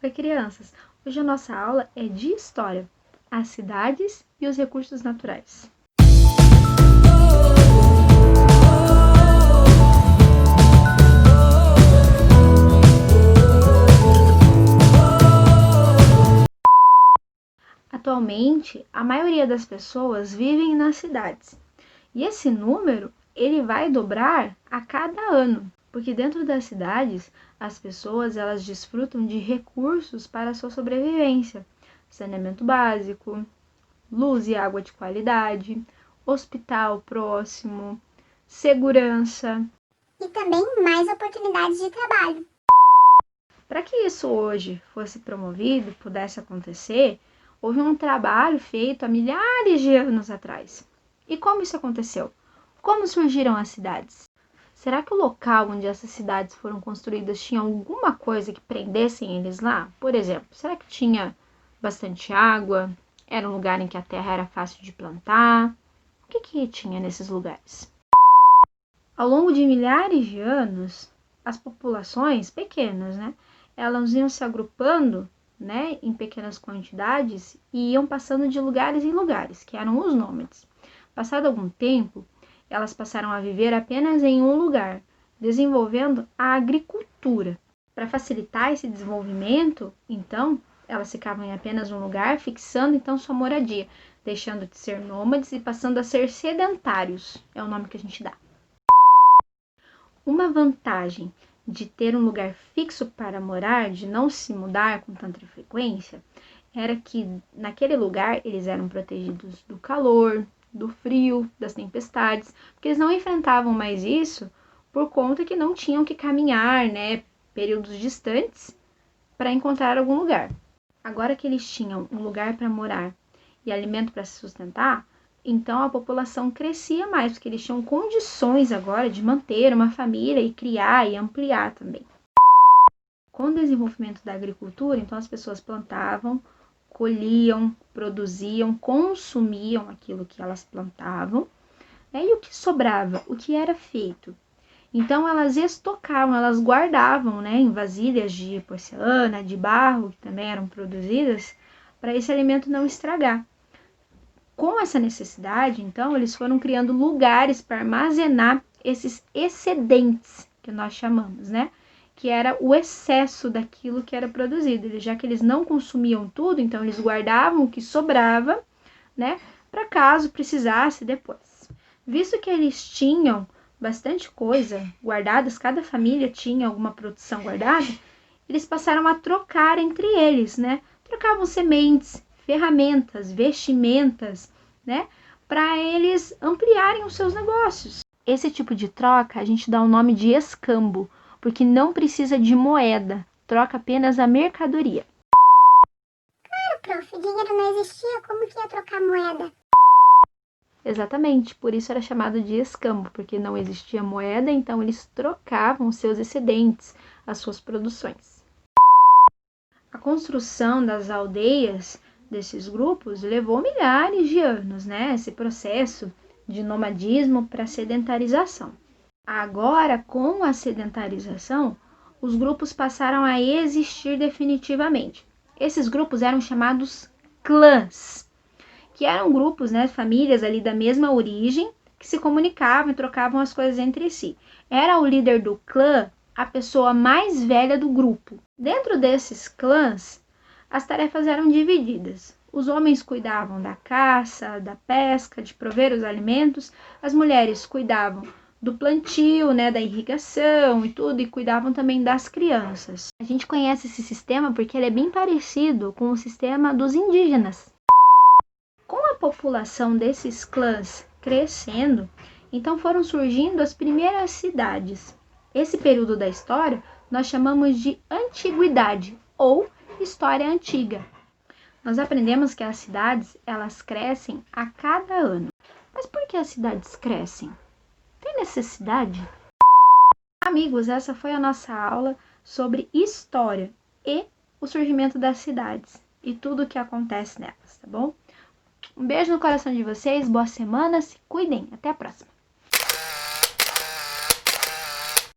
Oi, crianças! Hoje a nossa aula é de História, as cidades e os recursos naturais. Atualmente, a maioria das pessoas vivem nas cidades. E esse número, ele vai dobrar a cada ano, porque dentro das cidades, as pessoas elas desfrutam de recursos para a sua sobrevivência. Saneamento básico, luz e água de qualidade, hospital próximo, segurança. E também mais oportunidades de trabalho. Para que isso hoje fosse promovido, pudesse acontecer, houve um trabalho feito há milhares de anos atrás. E como isso aconteceu? Como surgiram as cidades? Será que o local onde essas cidades foram construídas tinha alguma coisa que prendessem eles lá? Por exemplo, será que tinha bastante água? Era um lugar em que a terra era fácil de plantar? O que tinha nesses lugares? Ao longo de milhares de anos, as populações pequenas, elas iam se agrupando, em pequenas quantidades e iam passando de lugares em lugares, que eram os nômades. Passado algum tempo, elas passaram a viver apenas em um lugar, desenvolvendo a agricultura. Para facilitar esse desenvolvimento, então, elas ficavam em apenas um lugar, fixando então sua moradia, deixando de ser nômades e passando a ser sedentários, é o nome que a gente dá. Uma vantagem de ter um lugar fixo para morar, de não se mudar com tanta frequência, era que naquele lugar eles eram protegidos do calor, do frio, das tempestades, porque eles não enfrentavam mais isso por conta que não tinham que caminhar, períodos distantes para encontrar algum lugar. Agora que eles tinham um lugar para morar e alimento para se sustentar, então a população crescia mais, porque eles tinham condições agora de manter uma família e criar e ampliar também. Com o desenvolvimento da agricultura, então as pessoas plantavam, colhiam, produziam, consumiam aquilo que elas plantavam, e o que sobrava, o que era feito. Então elas estocavam, elas guardavam, em vasilhas de porcelana, de barro, que também eram produzidas, para esse alimento não estragar. Com essa necessidade, então, eles foram criando lugares para armazenar esses excedentes, que nós chamamos, que era o excesso daquilo que era produzido. Já que eles não consumiam tudo, então eles guardavam o que sobrava, para caso precisasse depois. Visto que eles tinham bastante coisa guardadas, cada família tinha alguma produção guardada, eles passaram a trocar entre eles, Trocavam sementes, ferramentas, vestimentas, para eles ampliarem os seus negócios. Esse tipo de troca a gente dá o nome de escambo, porque não precisa de moeda, troca apenas a mercadoria. Claro, prof, dinheiro não existia, como que ia trocar moeda? Exatamente, por isso era chamado de escambo, porque não existia moeda, então eles trocavam os seus excedentes, as suas produções. A construção das aldeias desses grupos levou milhares de anos, esse processo de nomadismo para sedentarização. Agora, com a sedentarização, os grupos passaram a existir definitivamente. Esses grupos eram chamados clãs, que eram grupos, famílias ali da mesma origem, que se comunicavam e trocavam as coisas entre si. Era o líder do clã a pessoa mais velha do grupo. Dentro desses clãs, as tarefas eram divididas. Os homens cuidavam da caça, da pesca, de prover os alimentos. As mulheres cuidavam do plantio, da irrigação e tudo, e cuidavam também das crianças. A gente conhece esse sistema porque ele é bem parecido com o sistema dos indígenas. Com a população desses clãs crescendo, então foram surgindo as primeiras cidades. Esse período da história nós chamamos de antiguidade ou história antiga. Nós aprendemos que as cidades, elas crescem a cada ano. Mas por que as cidades crescem? Tem necessidade? Amigos, essa foi a nossa aula sobre história e o surgimento das cidades e tudo o que acontece nelas, tá bom? Um beijo no coração de vocês, boa semana, se cuidem, até a próxima!